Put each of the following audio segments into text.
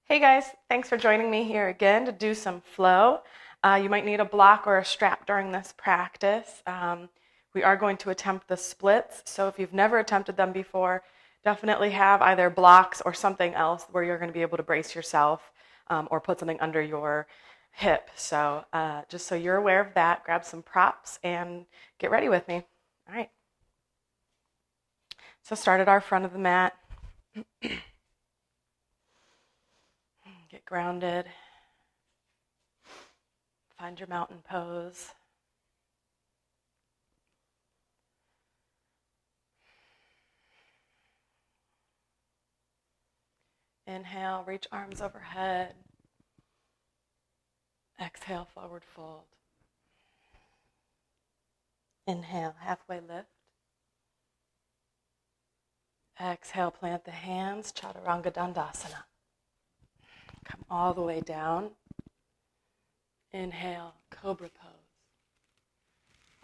Hey guys, thanks for joining me here again to do some flow. You might need a block or a strap during this practice. We are going to attempt the splits, so if you've never attempted them before, definitely have either blocks or something else where you're going to be able to brace yourself or put something under your hip. So just so you're aware of that, grab some props and get ready with me. All right. So start at our front of the mat. Get grounded. Find your mountain pose. Inhale, reach arms overhead. Exhale, forward fold. Inhale, halfway lift. Exhale, plant the hands, Chaturanga Dandasana. Come all the way down. Inhale, Cobra pose.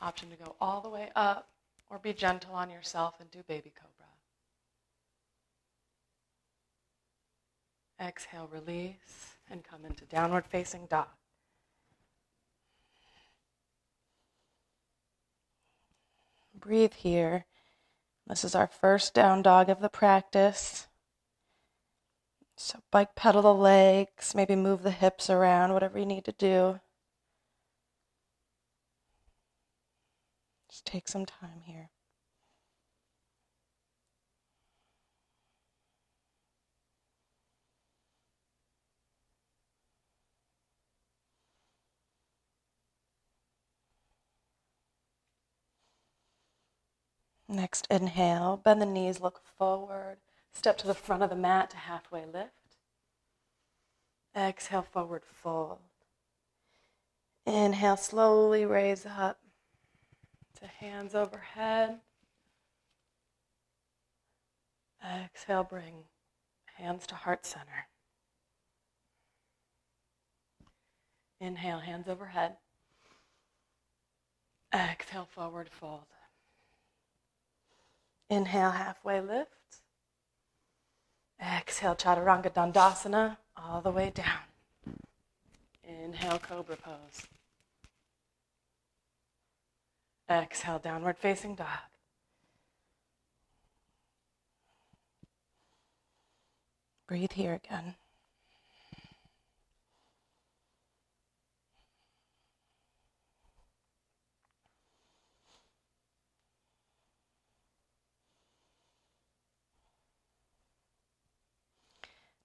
Option to go all the way up or be gentle on yourself and do Baby Cobra. Exhale, release, and come into downward facing dog. Breathe here. This is our first down dog of the practice. So bike pedal the legs, maybe move the hips around, whatever you need to do. Just take some time here. Next, inhale, bend the knees, look forward. Step to the front of the mat to halfway lift. Exhale, forward fold. Inhale, slowly raise up to hands overhead. Exhale, bring hands to heart center. Inhale, hands overhead. Exhale, forward fold. Inhale, halfway lift. Exhale, Chaturanga Dandasana, all the way down. Inhale, Cobra pose. Exhale, downward facing dog. Breathe here again.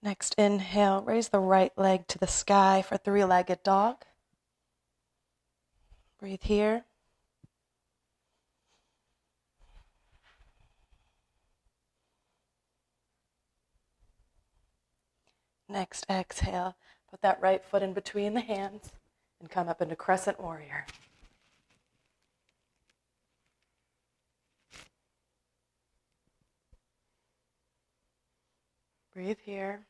Next, inhale, raise the right leg to the sky for three-legged dog. Breathe here. Next, exhale, put that right foot in between the hands and come up into crescent warrior. Breathe here.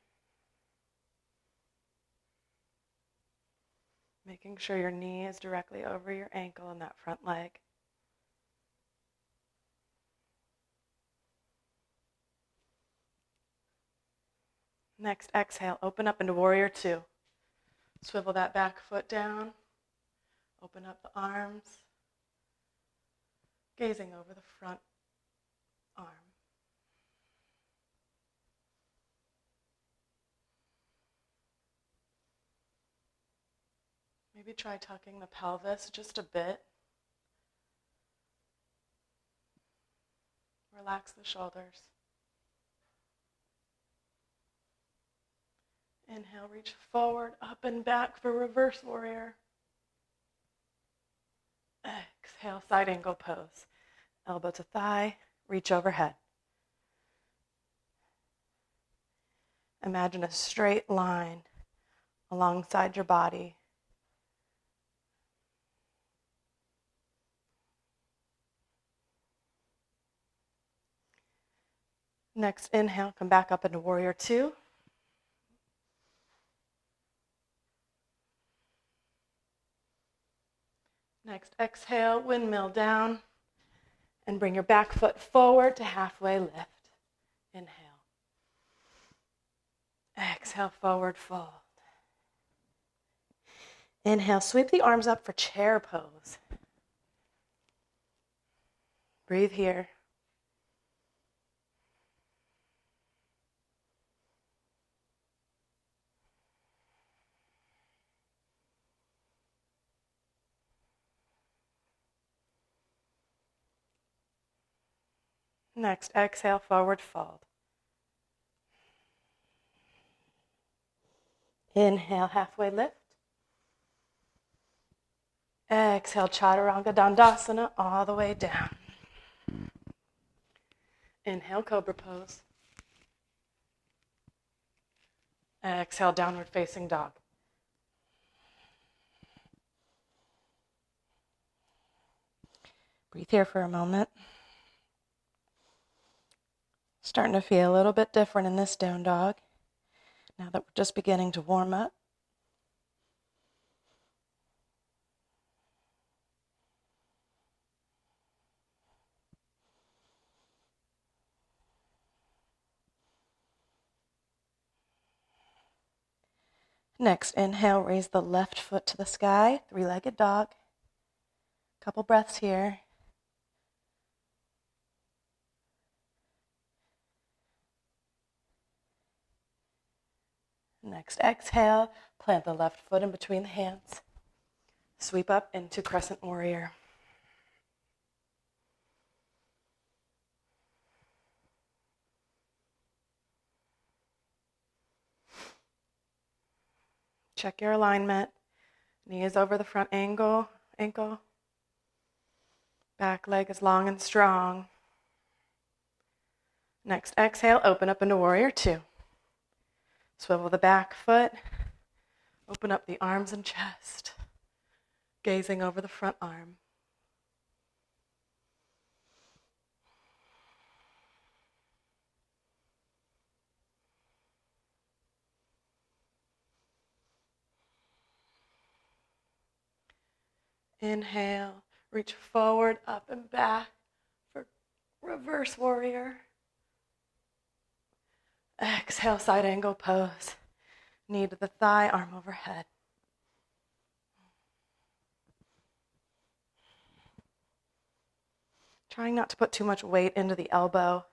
Making sure your knee is directly over your ankle in that front leg. Next, exhale, open up into warrior two. Swivel that back foot down. Open up the arms. Gazing over the front arm. Maybe try tucking the pelvis just a bit. Relax the shoulders. Inhale, reach forward, up and back for reverse warrior. Exhale, side angle pose. Elbow to thigh, reach overhead. Imagine a straight line alongside your body. Next, inhale, come back up into warrior two. Next, exhale, windmill down, and bring your back foot forward to halfway lift. Inhale. Exhale, forward fold. Inhale, sweep the arms up for chair pose. Breathe here. Next, exhale, forward fold. Inhale, halfway lift. Exhale, Chaturanga Dandasana all the way down. Inhale, Cobra pose. Exhale, downward facing dog. Breathe here for a moment. Starting to feel a little bit different in this down dog now that we're just beginning to warm up. Next, inhale, raise the left foot to the sky, three-legged dog. Couple breaths here. Next, exhale, plant the left foot in between the hands. Sweep up into Crescent Warrior. Check your alignment. Knee is over the front ankle. Back leg is long and strong. Next, exhale, open up into Warrior Two. Swivel the back foot. Open up the arms and chest. Gazing over the front arm. Inhale, reach forward, up and back for Reverse Warrior. Exhale, side angle pose. Knee to the thigh, arm overhead. Trying not to put too much weight into the elbow.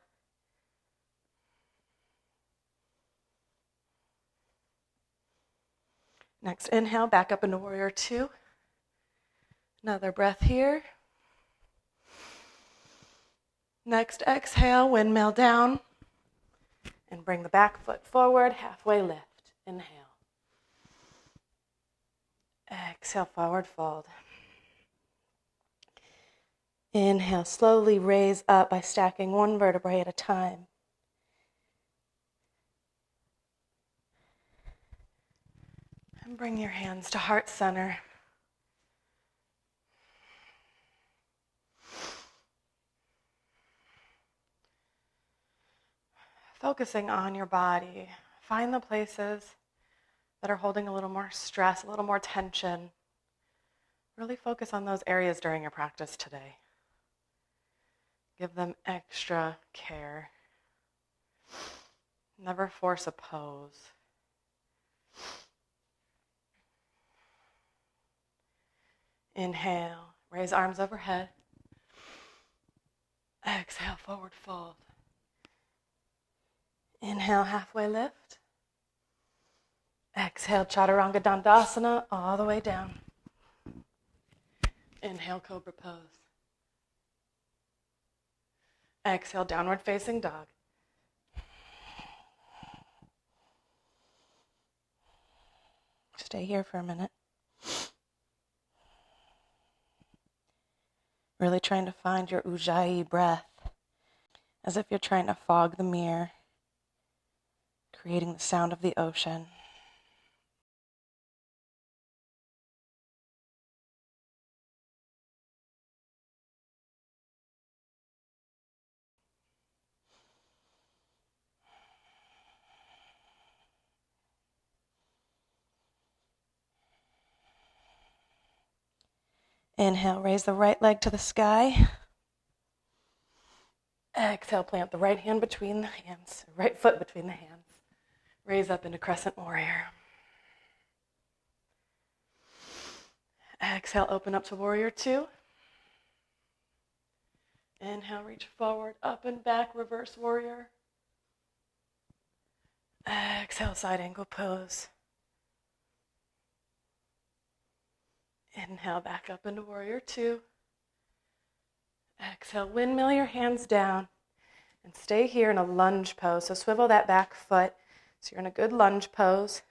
Next, inhale, back up into Warrior Two. Another breath here. Next, exhale, windmill down. And bring the back foot forward, halfway lift. Inhale. Exhale, forward fold. Inhale, slowly raise up by stacking one vertebrae at a time. And bring your hands to heart center. Focusing on your body. Find the places that are holding a little more stress, a little more tension. Really focus on those areas during your practice today. Give them extra care. Never force a pose. Inhale, raise arms overhead. Exhale, forward fold. Inhale, halfway lift. Exhale, Chaturanga Dandasana, all the way down. Inhale, Cobra pose. Exhale, downward facing dog. Stay here for a minute. Really trying to find your Ujjayi breath, as if you're trying to fog the mirror, creating the sound of the ocean. Inhale, raise the right leg to the sky. Exhale, plant the right hand between the hands, right foot between the hands. Raise up into crescent warrior. Exhale, open up to warrior two. Inhale, reach forward, up and back, reverse warrior. Exhale, side angle pose. Inhale, back up into warrior two. Exhale, windmill your hands down and stay here in a lunge pose. So swivel that back foot so you're in a good lunge pose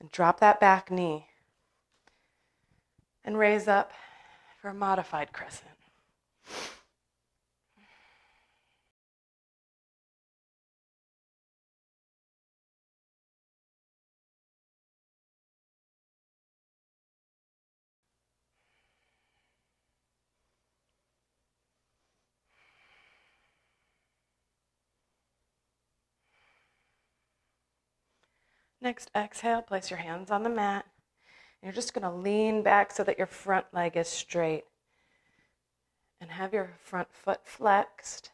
and drop that back knee and raise up for a modified crescent. Next, exhale, place your hands on the mat. You're just going to lean back so that your front leg is straight. And have your front foot flexed.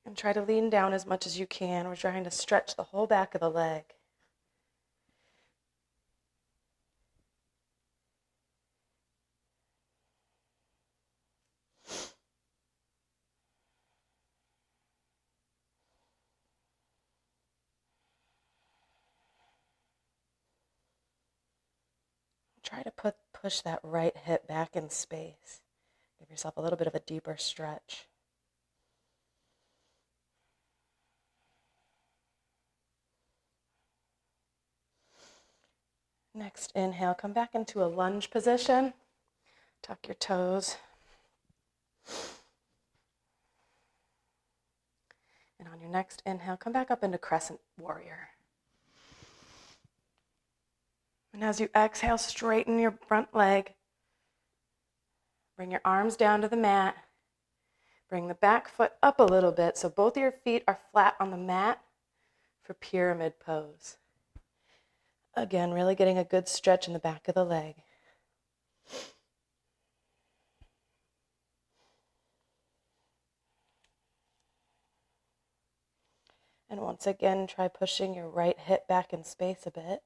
And try to lean down as much as you can. We're trying to stretch the whole back of the leg. Try to push that right hip back in space. Give yourself a little bit of a deeper stretch. Next, inhale, come back into a lunge position. Tuck your toes. And on your next inhale, come back up into crescent warrior. And as you exhale, straighten your front leg. Bring your arms down to the mat. Bring the back foot up a little bit so both of your feet are flat on the mat for pyramid pose. Again, really getting a good stretch in the back of the leg. And once again, try pushing your right hip back in space a bit.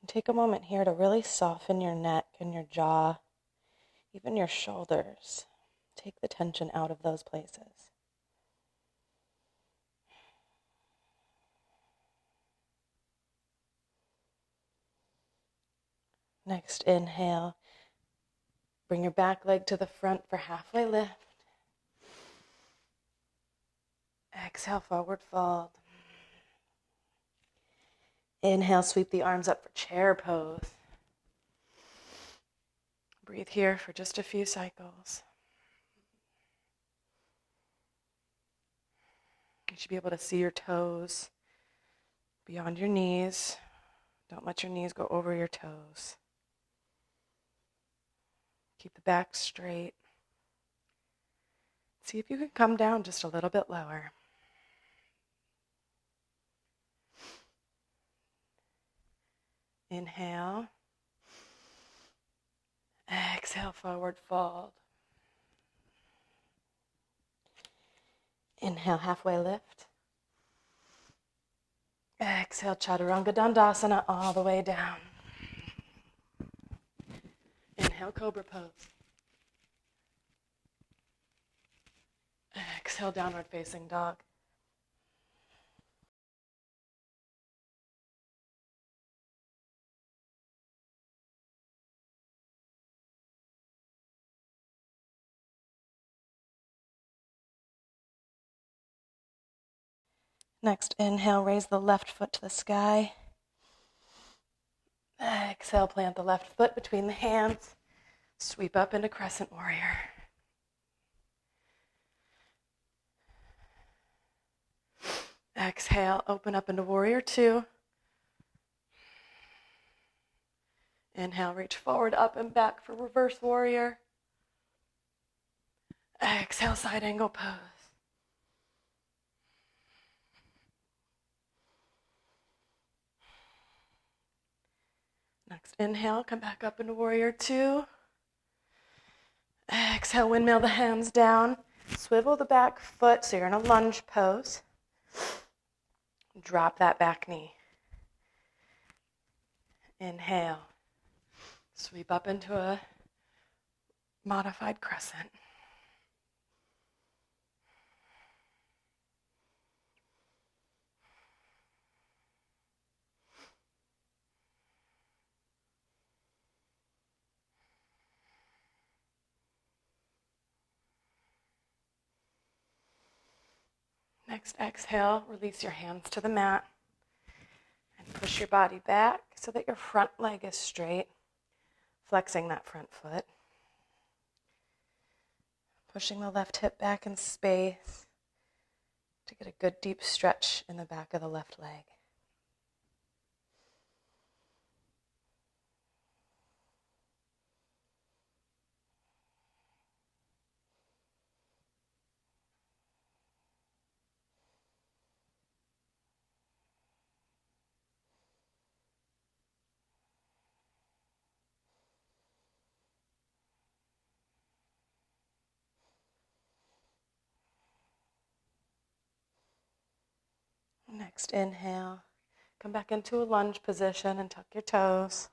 And take a moment here to really soften your neck and your jaw, even your shoulders. Take the tension out of those places. Next, inhale. Bring your back leg to the front for halfway lift. Exhale, forward fold. Inhale, sweep the arms up for chair pose. Breathe here for just a few cycles. You should be able to see your toes beyond your knees. Don't let your knees go over your toes. Keep the back straight. See if you can come down just a little bit lower. Inhale. Exhale, forward fold. Inhale, halfway lift. Exhale, Chaturanga Dandasana all the way down. Inhale, Cobra pose. Exhale, downward facing dog. Next, inhale, raise the left foot to the sky. Exhale, plant the left foot between the hands. Sweep up into crescent warrior. Exhale, open up into warrior two. Inhale, reach forward, up and back for reverse warrior. Exhale, side angle pose. Next, inhale, come back up into warrior two. Exhale, windmill the hands down. Swivel the back foot so you're in a lunge pose. Drop that back knee. Inhale. Sweep up into a modified crescent. Next exhale, release your hands to the mat and push your body back so that your front leg is straight, flexing that front foot. Pushing the left hip back in space to get a good deep stretch in the back of the left leg. Next inhale, come back into a lunge position and tuck your toes.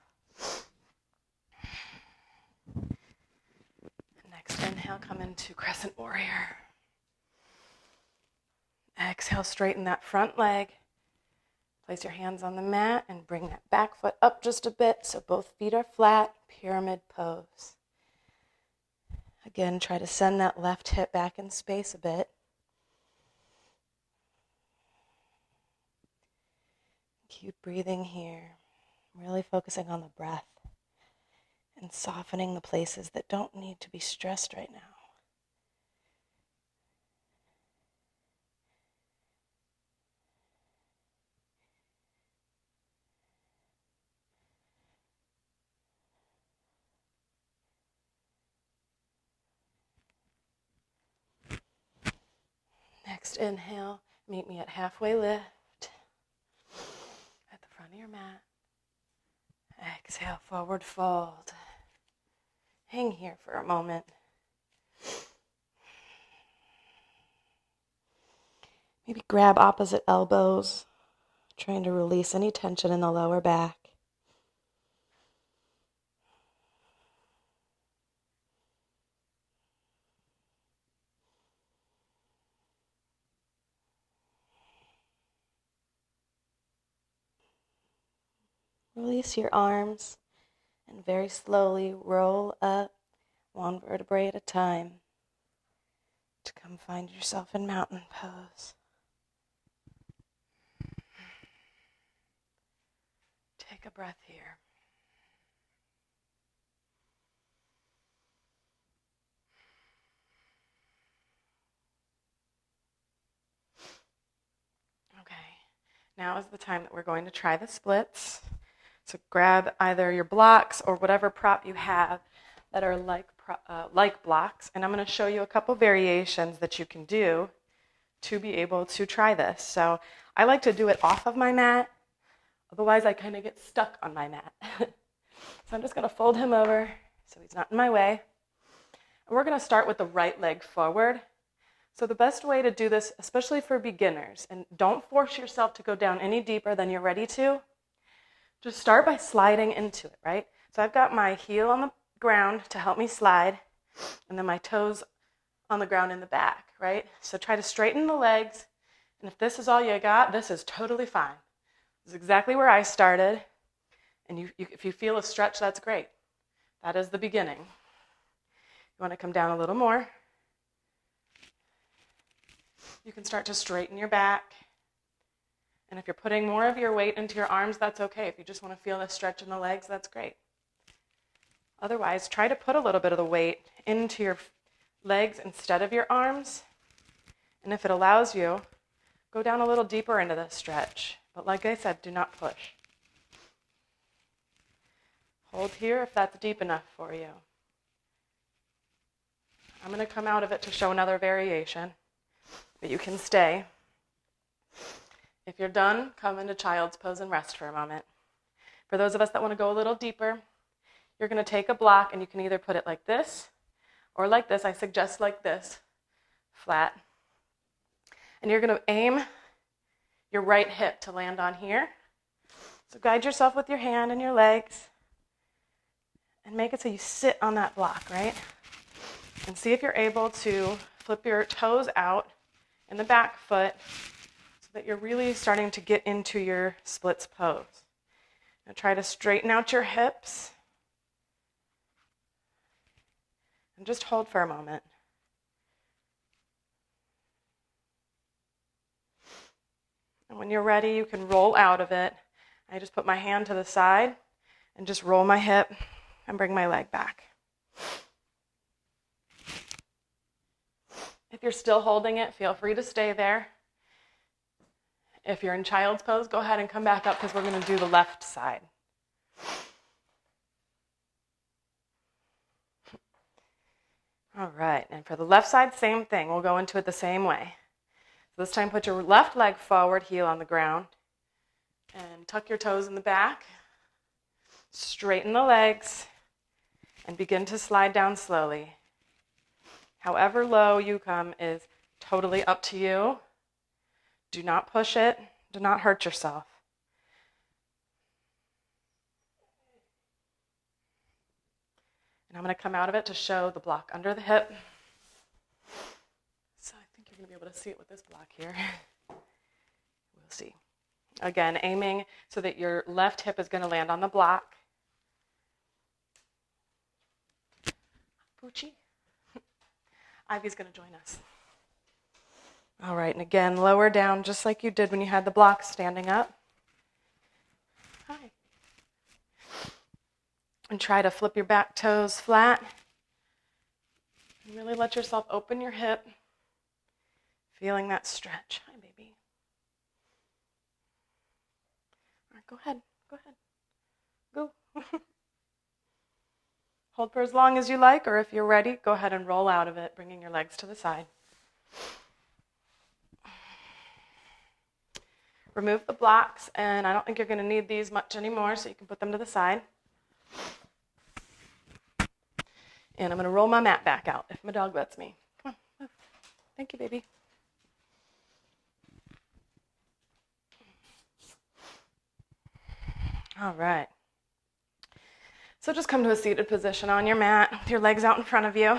Next inhale, come into crescent warrior. Exhale, straighten that front leg. Place your hands on the mat and bring that back foot up just a bit so both feet are flat, pyramid pose. Again, try to send that left hip back in space a bit. Keep breathing here, really focusing on the breath and softening the places that don't need to be stressed right now. Next inhale, meet me at halfway lift at the front of your mat. Exhale, forward fold. Hang here for a moment. Maybe grab opposite elbows, trying to release any tension in the lower back. Release your arms and very slowly roll up one vertebrae at a time to come find yourself in mountain pose. Take a breath here. Okay, now is the time that we're going to try the splits. So grab either your blocks or whatever prop you have that are like blocks, and I'm going to show you a couple variations that you can do to be able to try this. So I like to do it off of my mat, otherwise I kind of get stuck on my mat. So I'm just going to fold him over so he's not in my way. And we're going to start with the right leg forward. So the best way to do this, especially for beginners, and don't force yourself to go down any deeper than you're ready to, just start by sliding into it, right? So I've got my heel on the ground to help me slide, and then my toes on the ground in the back, right? So try to straighten the legs, and if this is all you got, this is totally fine. This is exactly where I started, and if you feel a stretch, that's great. That is the beginning. You want to come down a little more. You can start to straighten your back. And if you're putting more of your weight into your arms, that's okay. If you just want to feel a stretch in the legs, that's great. Otherwise, try to put a little bit of the weight into your legs instead of your arms. And if it allows you, go down a little deeper into the stretch. But like I said, do not push. Hold here if that's deep enough for you. I'm going to come out of it to show another variation, but you can stay. If you're done, come into child's pose and rest for a moment. For those of us that want to go a little deeper, you're going to take a block and you can either put it like this or like this. I suggest like this flat. And you're going to aim your right hip to land on here. So guide yourself with your hand and your legs and make it so you sit on that block, right? And see if you're able to flip your toes out in the back foot so that you're really starting to get into your splits pose. Now try to straighten out your hips and just hold for a moment. And when you're ready, you can roll out of it. I just put my hand to the side and just roll my hip and bring my leg back. If you're still holding it, feel free to stay there. If you're in child's pose, go ahead and come back up because we're going to do the left side. All right, and for the left side, same thing. We'll go into it the same way. So this time, put your left leg forward, heel on the ground, and tuck your toes in the back. Straighten the legs, and begin to slide down slowly. However low you come is totally up to you. Do not push it. Do not hurt yourself. And I'm going to come out of it to show the block under the hip. So I think you're going to be able to see it with this block here. We'll see. Again, aiming so that your left hip is going to land on the block. Poochie. Ivy's going to join us. All right, and again, lower down just like you did when you had the block standing up. Hi. And try to flip your back toes flat. And really let yourself open your hip, feeling that stretch. Hi, baby. All right, go ahead. Go. Hold for as long as you like, or if you're ready, go ahead and roll out of it, bringing your legs to the side. Remove the blocks, and I don't think you're going to need these much anymore, so you can put them to the side. And I'm going to roll my mat back out if my dog lets me. Come on, move. Thank you, baby. All right. So just come to a seated position on your mat with your legs out in front of you.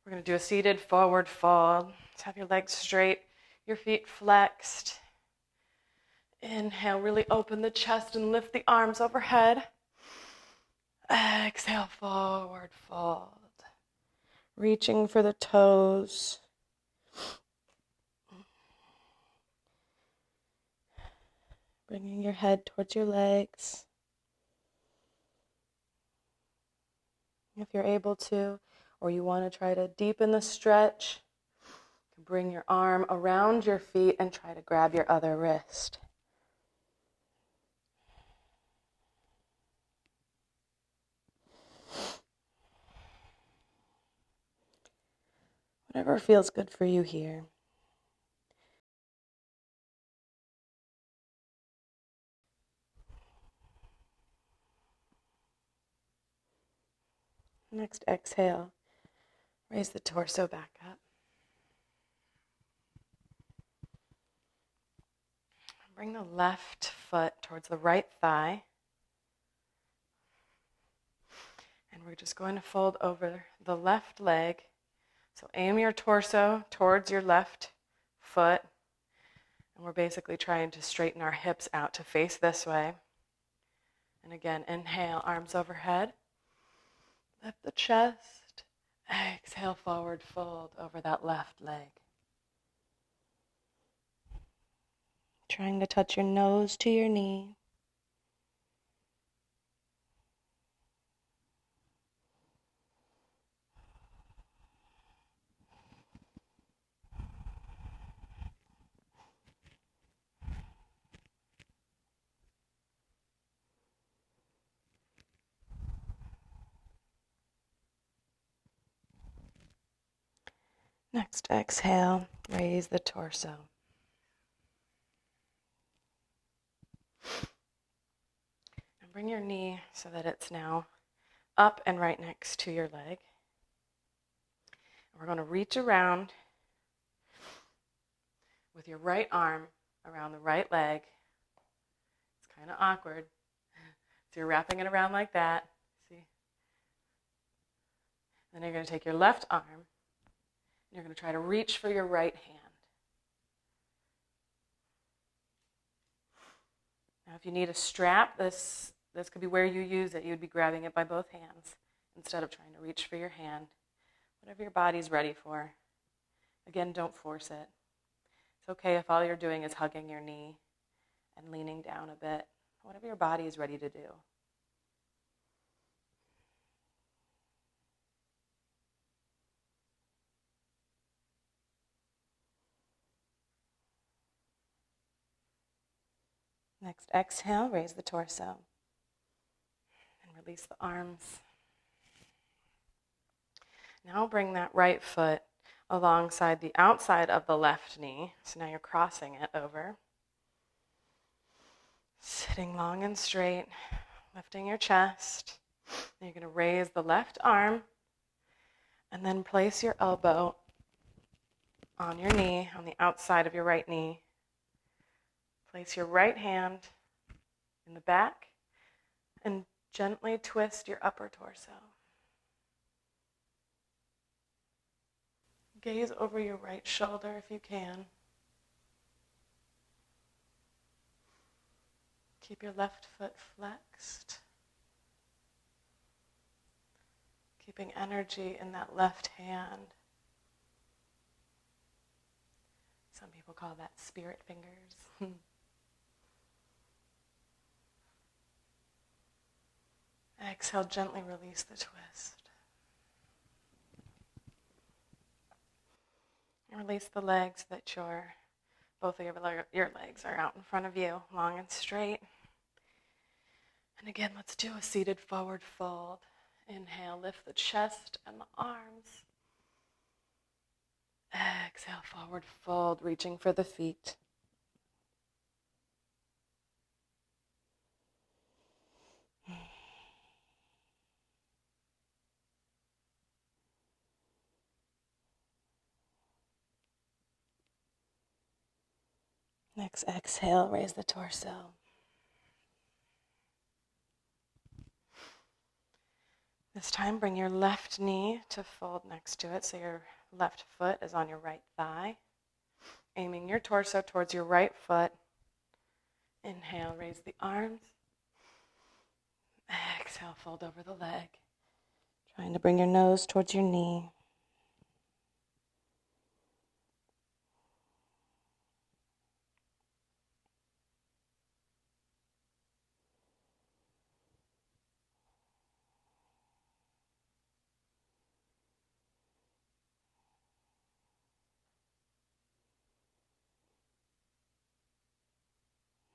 We're going to do a seated forward fold. Just have your legs straight, your feet flexed. Inhale, really open the chest and lift the arms overhead. Exhale, forward fold. Reaching for the toes. Bringing your head towards your legs. If you're able to, or you want to try to deepen the stretch, you can bring your arm around your feet and try to grab your other wrist. Whatever feels good for you here. Next exhale, raise the torso back up. Bring the left foot towards the right thigh. And we're just going to fold over the left leg. So aim your torso towards your left foot. And we're basically trying to straighten our hips out to face this way. And again, inhale, arms overhead. Lift the chest. Exhale, forward fold over that left leg. Trying to touch your nose to your knee. Next exhale, raise the torso. And bring your knee so that it's now up and right next to your leg. We're going to reach around with your right arm around the right leg. It's kind of awkward. So you're wrapping it around like that. See? Then you're going to take your left arm and you're going to try to reach for your right hand. Now if you need a strap, this could be where you use it. You'd be grabbing it by both hands instead of trying to reach for your hand. Whatever your body's ready for. Again, don't force it. It's okay if all you're doing is hugging your knee and leaning down a bit. Whatever your body is ready to do. Next, exhale, raise the torso. And release the arms. Now bring that right foot alongside the outside of the left knee. So now you're crossing it over. Sitting long and straight, lifting your chest. And you're going to raise the left arm and then place your elbow on your knee, on the outside of your right knee. Place your right hand in the back and gently twist your upper torso. Gaze over your right shoulder if you can. Keep your left foot flexed. Keeping energy in that left hand. Some people call that spirit fingers. Exhale, gently release the twist. And release the legs that both of your legs are out in front of you, long and straight. And again, let's do a seated forward fold. Inhale, lift the chest and the arms. Exhale, forward fold, reaching for the feet. Next, exhale, raise the torso. This time, bring your left knee to fold next to it, so your left foot is on your right thigh. Aiming your torso towards your right foot. Inhale, raise the arms. Exhale, fold over the leg. Trying to bring your nose towards your knee.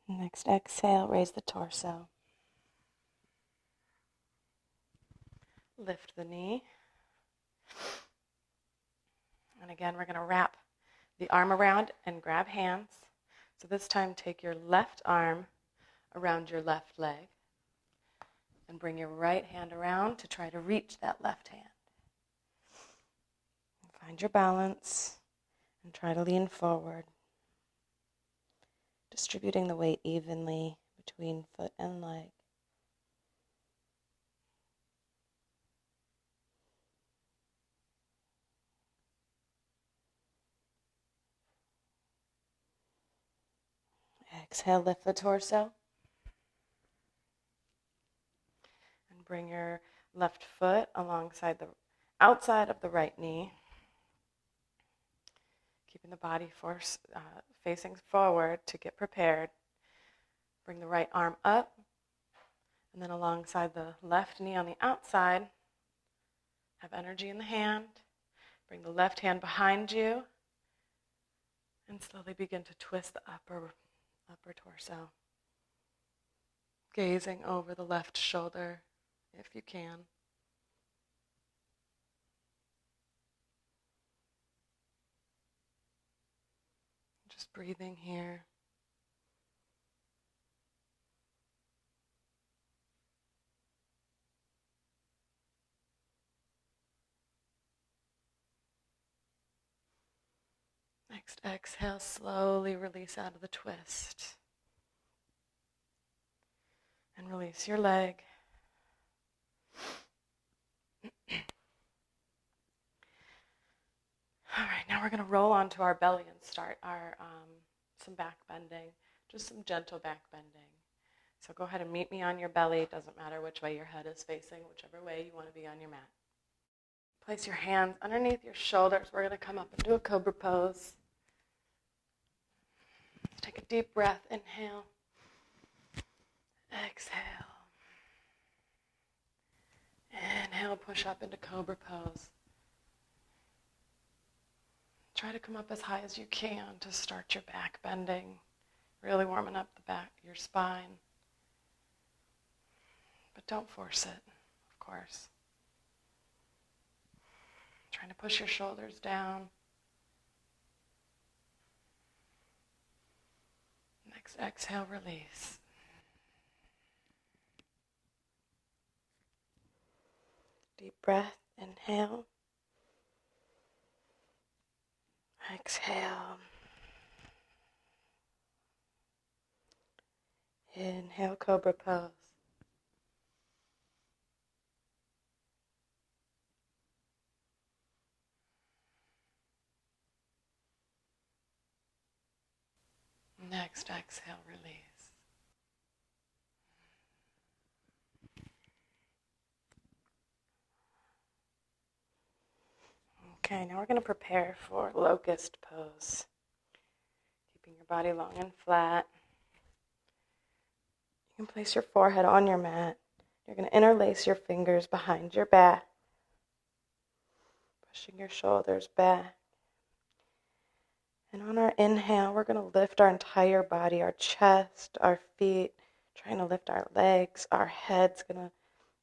Next, exhale, raise the torso. Lift the knee. And again, we're going to wrap the arm around and grab hands. So this time, take your left arm around your left leg and bring your right hand around to try to reach that left hand. Find your balance and try to lean forward, distributing the weight evenly between foot and leg. Exhale, lift the torso. And bring your left foot alongside the outside of the right knee. Keeping the body facing forward to get prepared. Bring the right arm up. And then alongside the left knee on the outside, have energy in the hand. Bring the left hand behind you. And slowly begin to twist the upper torso. Gazing over the left shoulder, if you can. Just breathing here. Next exhale, slowly release out of the twist. And release your leg. All right, now we're going to roll onto our belly and start our some back bending, just some gentle back bending. So go ahead and meet me on your belly. It doesn't matter which way your head is facing, whichever way you want to be on your mat. Place your hands underneath your shoulders. We're going to come up into a cobra pose. Take a deep breath. Inhale. Exhale. Inhale, push up into cobra pose. Try to come up as high as you can to start your back bending, really warming up the back, your spine. But don't force it, of course. Trying to push your shoulders down. Next exhale, release. Deep breath, inhale. Exhale. Inhale, cobra pose. Next exhale, release. Okay, now we're going to prepare for locust pose. Keeping your body long and flat. You can place your forehead on your mat. You're going to interlace your fingers behind your back. Pushing your shoulders back. And on our inhale, we're going to lift our entire body, our chest, our feet, trying to lift our legs. Our head's going to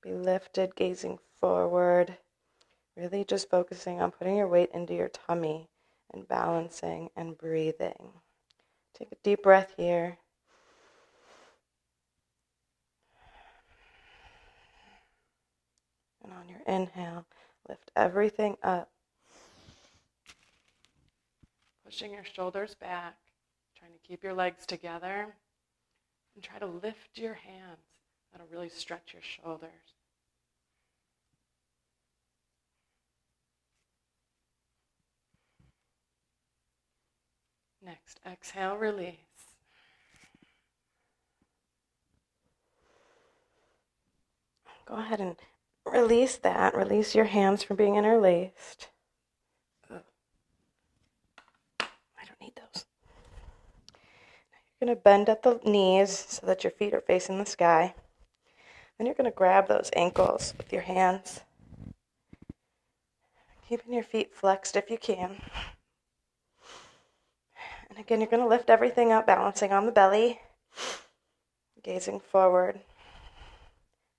be lifted, gazing forward. Really just focusing on putting your weight into your tummy and balancing and breathing. Take a deep breath here. And on your inhale, lift everything up. Pushing your shoulders back, trying to keep your legs together. And try to lift your hands. That'll really stretch your shoulders. Next, exhale, release. Go ahead and release that. Release your hands from being interlaced. I don't need those. Now you're going to bend at the knees so that your feet are facing the sky. Then you're going to grab those ankles with your hands. Keeping your feet flexed if you can. And again, you're going to lift everything up, balancing on the belly, gazing forward,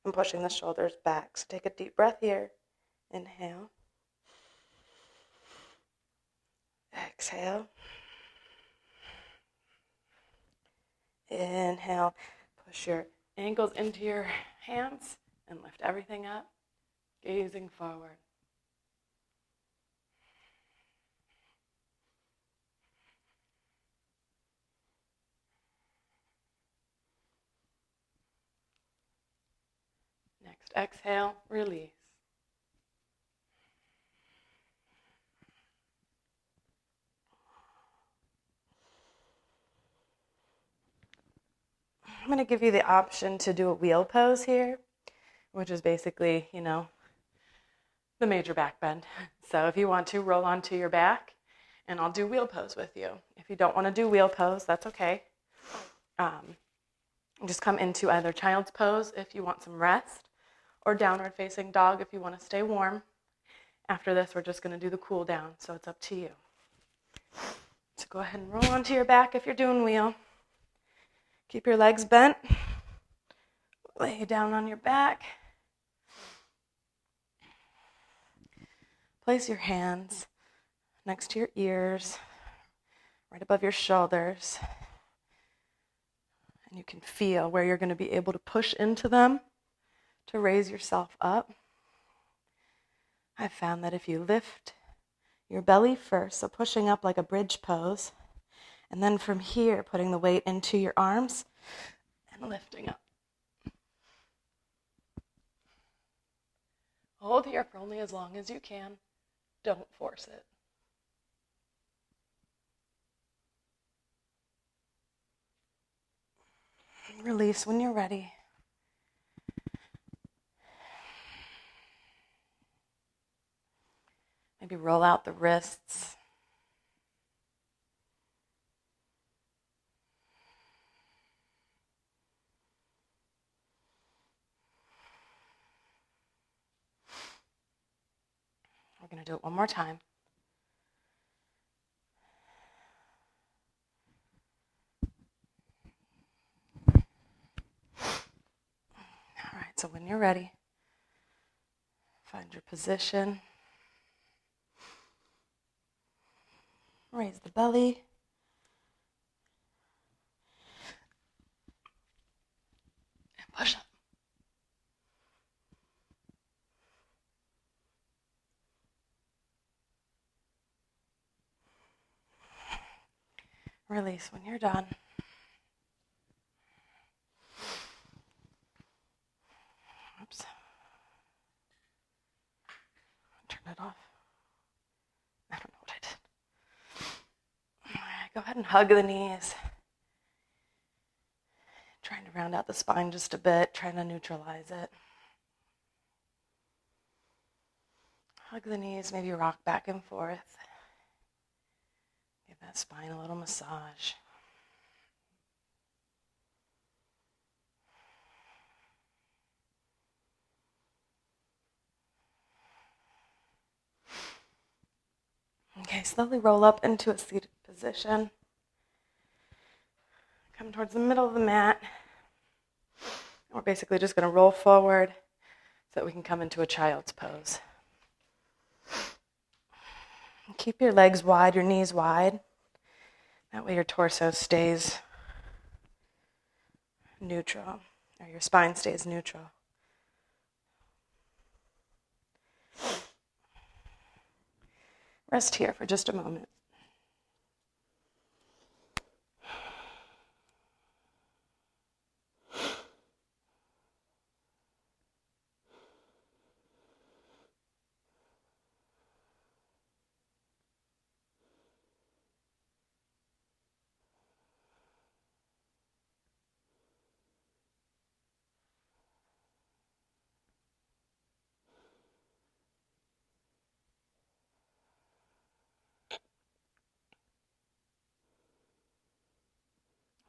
and pushing the shoulders back. So take a deep breath here. Inhale. Exhale. Inhale. Push your ankles into your hands and lift everything up, gazing forward. Next, exhale, release. I'm going to give you the option to do a wheel pose here, which is basically, the major back bend. So if you want to, roll onto your back, and I'll do wheel pose with you. If you don't want to do wheel pose, that's okay. Just come into either child's pose if you want some rest, or downward facing dog if you want to stay warm. After this, we're just going to do the cool down, so it's up to you. So go ahead and roll onto your back if you're doing wheel. Keep your legs bent. Lay down on your back. Place your hands next to your ears, right above your shoulders. And you can feel where you're going to be able to push into them to raise yourself up. I've found that if you lift your belly first, so pushing up like a bridge pose. And then from here, putting the weight into your arms and lifting up. Hold here for only as long as you can. Don't force it. Release when you're ready. Maybe roll out the wrists. We're going to do it one more time. All right, so when you're ready, find your position. Raise the belly. And push up. Release when you're done. Oops. Turn it off. I don't know what I did. All right, go ahead and hug the knees. Trying to round out the spine just a bit, trying to neutralize it. Hug the knees, maybe rock back and forth. Give that spine a little massage. Okay, slowly roll up into a seated position. Come towards the middle of the mat. We're basically just going to roll forward so that we can come into a child's pose. Keep your legs wide, your knees wide. That way your torso stays neutral, or your spine stays neutral. Rest here for just a moment.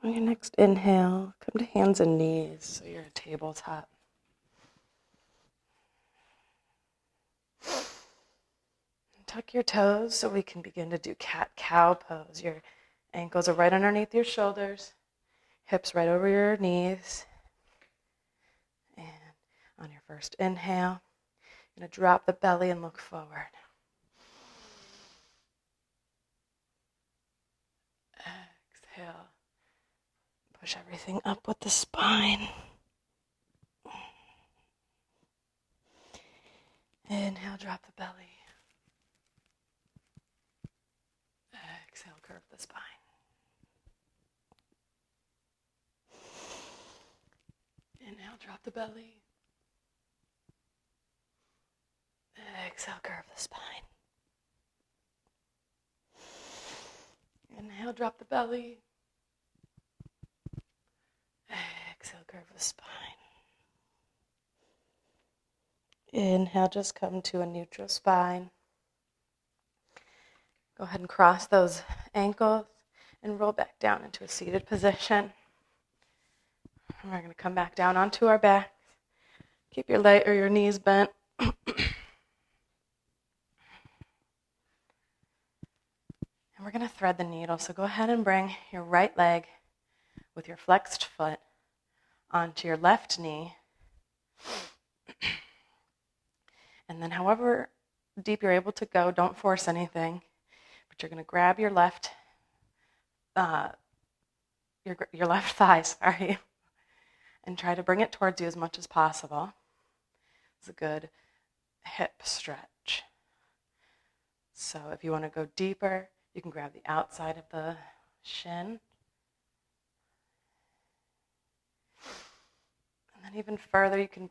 On your next inhale, come to hands and knees so you're at tabletop. Tuck your toes so we can begin to do cat-cow pose. Your ankles are right underneath your shoulders, hips right over your knees. And on your first inhale, you're going to drop the belly and look forward. Exhale. Push everything up with the spine. Inhale, drop the belly. Exhale, curve the spine. Inhale, drop the belly. Exhale, curve the spine. Inhale, drop the belly. Exhale, curve the spine. Inhale, just come to a neutral spine. Go ahead and cross those ankles and roll back down into a seated position. And we're going to come back down onto our backs. Keep your leg or your knees bent. And we're going to thread the needle. So go ahead and bring your right leg with your flexed foot onto your left knee. And then however deep you're able to go, don't force anything. But you're going to grab your left your left thigh, and try to bring it towards you as much as possible. It's a good hip stretch. So if you want to go deeper, you can grab the outside of the shin. And then even further, you can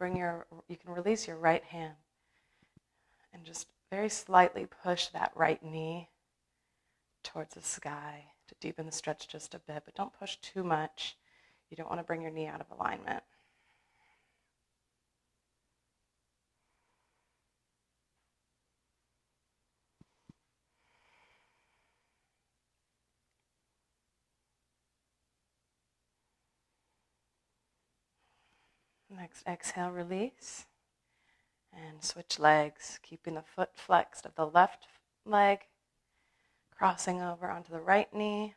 release your right hand and just very slightly push that right knee towards the sky to deepen the stretch just a bit, but don't push too much. You don't want to bring your knee out of alignment. Next, exhale, release. And switch legs, keeping the foot flexed of the left leg, crossing over onto the right knee,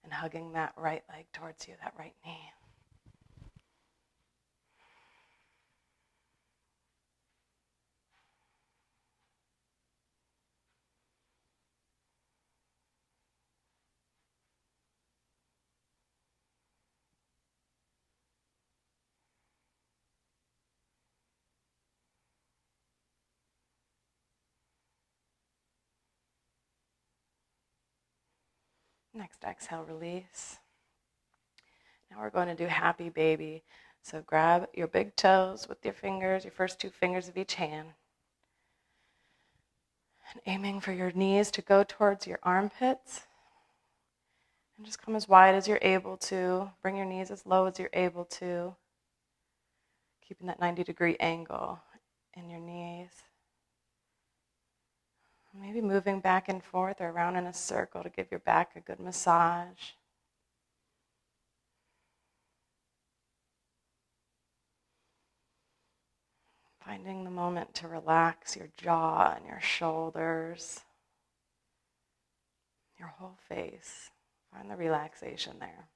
and hugging that right leg towards you, that right knee. Next, exhale, release. Now we're going to do happy baby. So grab your big toes with your fingers, your first two fingers of each hand. And aiming for your knees to go towards your armpits. And just come as wide as you're able to. Bring your knees as low as you're able to. Keeping that 90-degree angle in your knees. Maybe moving back and forth or around in a circle to give your back a good massage. Finding the moment to relax your jaw and your shoulders, your whole face. Find the relaxation there.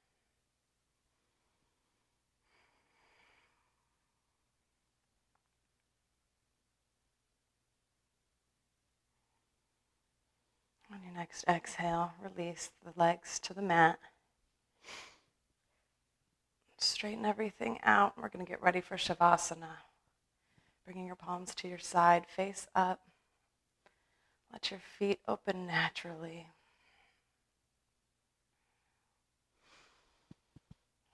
On your next exhale, release the legs to the mat. Straighten everything out. We're going to get ready for Shavasana. Bringing your palms to your side, face up. Let your feet open naturally.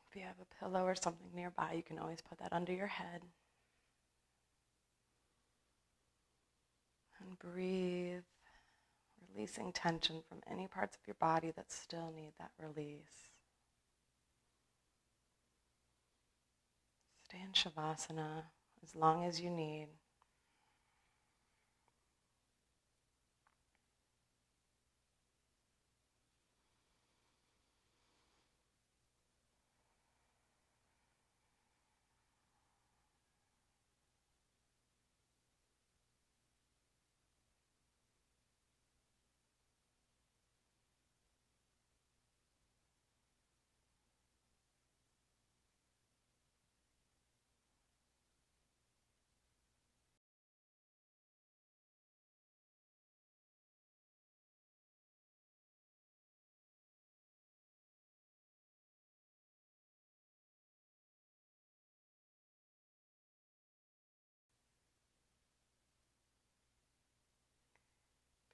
If you have a pillow or something nearby, you can always put that under your head. And breathe, releasing tension from any parts of your body that still need that release. Stay in Shavasana as long as you need.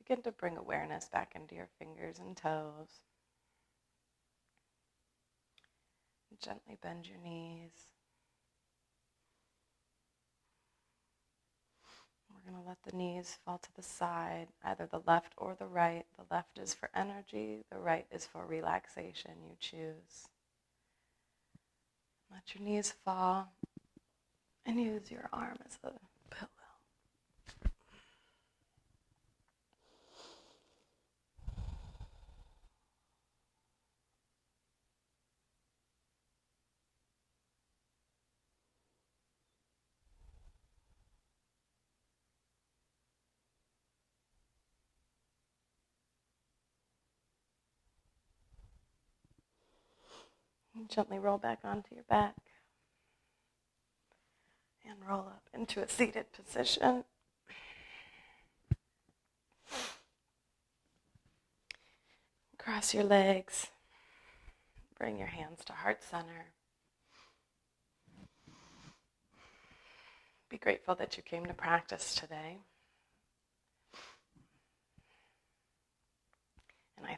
Begin to bring awareness back into your fingers and toes. Gently bend your knees. We're going to let the knees fall to the side, either the left or the right. The left is for energy, the right is for relaxation. You choose. Let your knees fall and use your arm as a pillow. And gently roll back onto your back. And roll up into a seated position. Cross your legs. Bring your hands to heart center. Be grateful that you came to practice today.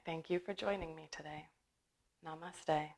Thank you for joining me today. Namaste.